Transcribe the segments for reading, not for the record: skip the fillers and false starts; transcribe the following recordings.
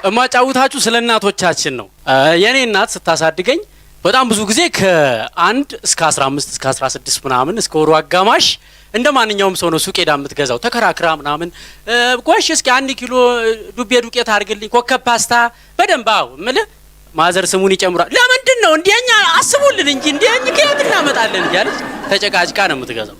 እማጫውታችሁ ስለ እናቶቻችን ነው። የኔ እናት ስታሳድገኝ በጣም ብዙ ጊዜ ከ1 እስከ 15 እስከ 16 ምናምን እስከ ወሩ አጋማሽ እንደ ማንኛውም ሰው ነው ሱቅ ሄዳ የምትገዛው ተከራክራ ምናምን። ጎሽ እስኪ 1 ኪሎ ዱቤ ዱቄት አድርግልኝ፣ ኮከብ ፓስታ በደንብ አው ምልህ ማዘር ስሙን ይጨምራል። ለምንድን ነው እንደኛ አስቡልን እንጂ እንደኛ ከየት እናመጣለን እያለች ተጨቃጭቃ ነው የምትገዛው።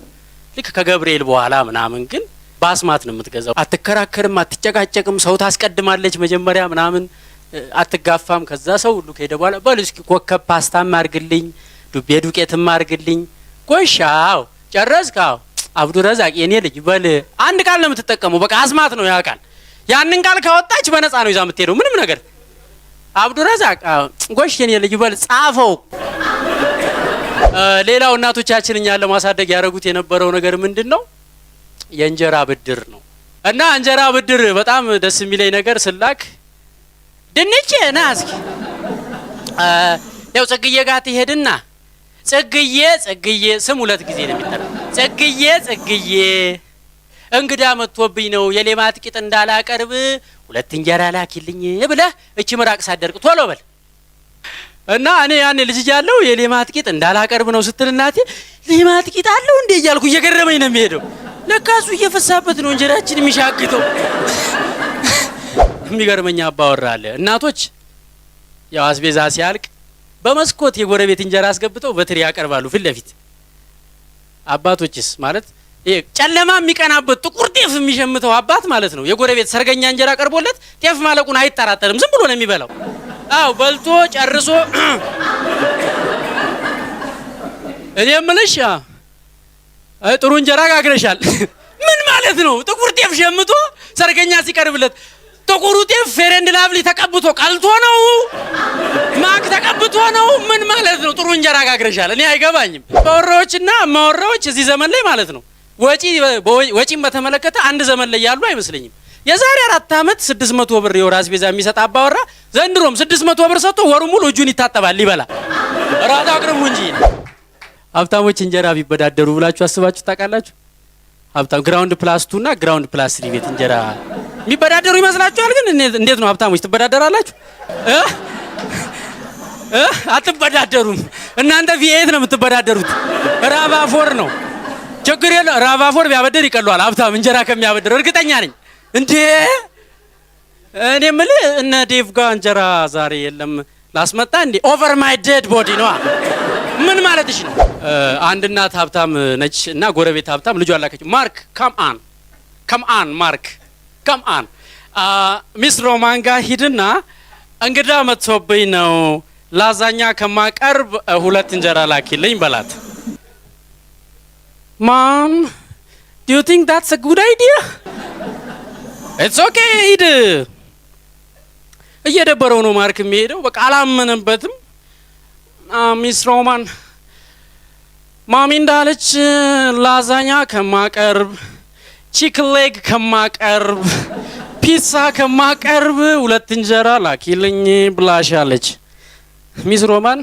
ልክ ከገብርኤል በኋላ ምናምን ግን ባስማት ነው የምትገዛው። አትከራከርም፣ አትጨቃጨቅም፣ ሰው ታስቀድማለች መጀመሪያ ምናምን አትጋፋም። ከዛ ሰው ሁሉ ከሄደ በኋላ በል እስኪ ኮከብ ፓስታም አድርግልኝ፣ ዱቤ ዱቄትም አድርግልኝ። ጎሻው ጨረስካው አብዱረዛቅ የኔ ልጅ በል አንድ ቃል ነው የምትጠቀመው። በቃ አስማት ነው ያ ቃል። ያንን ቃል ካወጣች በነፃ ነው ይዛ የምትሄደው ምንም ነገር። አብዱረዛቅ ጎሽ የኔ ልጅ በል ጻፈው። ሌላው እናቶቻችን እኛን ለማሳደግ ያደረጉት የነበረው ነገር ምንድነው? የእንጀራ ብድር ነው። እና እንጀራ ብድር በጣም ደስ የሚለኝ ነገር ስላክ ድንቼ ና እስኪ ያው ጽግዬ ጋር ትሄድና ጽግዬ ስም 2 ጊዜ ነው የሚጠራው። ጽግዬ እንግዳ መጥቶብኝ ነው የሌማት ቂጥ እንዳላቀርብ 2 እንጀራ ላኪልኝ ብለህ እቺ ምራቅ ሳደርቅ ቶሎ በል። እና እኔ ያኔ ልጅ ያለው የሌማት ቂጥ እንዳላቀርብ ነው ስትል እናቴ ሌማት ቂጥ አለው እንዴ እያልኩ እየገረመኝ ነው የሚሄደው። ለካሱ እየፈሳበት ነው እንጀራችን የሚሻግተው። የሚገርመኝ አባወራ አለ። እናቶች ያው አስቤዛ ሲያልቅ በመስኮት የጎረቤት እንጀራ አስገብተው በትሪ ያቀርባሉ ፊት ለፊት። አባቶችስ ማለት ይሄ ጨለማ የሚቀናበት ጥቁር ጤፍ የሚሸምተው አባት ማለት ነው። የጎረቤት ሰርገኛ እንጀራ ቀርቦለት ጤፍ ማለቁን አይጠራጠርም፣ ዝም ብሎ ነው የሚበላው። አው በልቶ ጨርሶ እኔ የምልሽ ጥሩ እንጀራ ጋግረሻል። ምን ማለት ነው? ጥቁር ጤፍ ሸምቶ ሰርገኛ ሲቀርብለት ጥቁሩ ጤፍ ፌሬንድ ላቭሊ ተቀብቶ ቀልቶ ነው? ማክ ተቀብቶ ነው? ምን ማለት ነው? ጥሩ እንጀራ ጋግረሻል። እኔ አይገባኝም። ባወራዎችና ማወራዎች እዚህ ዘመን ላይ ማለት ነው ወጪን በተመለከተ አንድ ዘመን ላይ ያሉ አይመስለኝም። የዛሬ 4 ዓመት 600 ብር የወር አስቤዛ የሚሰጥ አባወራ ዘንድሮም 600 ብር ሰጥቶ ወሩ ሙሉ እጁን ይታጠባል ይበላ። ራዳ አቅርቡ እንጂ። ሀብታሞች እንጀራ ቢበዳደሩ ብላችሁ አስባችሁ ታውቃላችሁ? ሀብታም ግራውንድ ፕላስ 2 እና ግራውንድ ፕላስ 3 ቤት እንጀራ የሚበዳደሩ ይመስላችኋል? ግን እንዴት ነው ሀብታሞች ትበዳደራላችሁ? አትበዳደሩም። እናንተ ቪኤት ነው የምትበዳደሩት። ራቫፎር ነው ችግር የለ። ራቫፎር ቢያበድር ይቀሏል ሀብታም እንጀራ ከሚያበድር እርግጠኛ ነኝ። እንዴ እኔ የምልህ እነ ዴቭ ጋር እንጀራ ዛሬ የለም ላስመጣ እንዴ? ኦቨር ማይ ዴድ ቦዲ ነው። ምን ማለትሽ ነው? አንድ እናት ሀብታም ነች እና ጎረቤት ሀብታም ልጇ አላከች። ማርክ ካም አን ማርክ ካም አን ሚስ ሮማን ጋር ሂድና እንግዳ መጥቶብኝ ነው ላዛኛ ከማቀርብ 2 እንጀራ ላኪልኝ በላት። ማም ዱ ዩ ቲንክ that's a good idea? It's okay ሂድ። እየደበረው ነው ማርክ የሚሄደው። በቃ አላመነበትም። ሚስ ሮማን ማሚ እንዳለች ላዛኛ ከማቀርብ ቺክን ሌግ ከማቀርብ ፒዛ ከማቀርብ 2 እንጀራ ላኪልኝ ብላሻለች። ሚስ ሮማን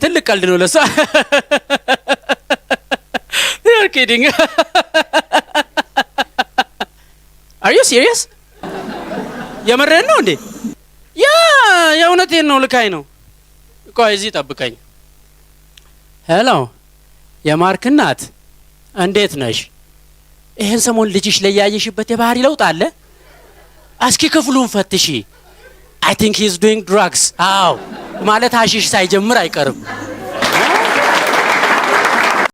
ትልቅ ቀልድ ነው ለሷ። You're kidding. Are you serious? የምሬን ነው እንዴ? የእውነቴን ነው። ልካኝ ነው። ቆይ እዚህ ጠብቀኝ። ሄሎ የማርክ እናት እንዴት ነሽ? ይሄን ሰሞን ልጅሽ ላይ ያየሽበት የባህሪ ለውጥ አለ? እስኪ ክፍሉን ፈትሺ። I think he's doing drugs. አዎ ማለት አሽሽ ሳይጀምር አይቀርም።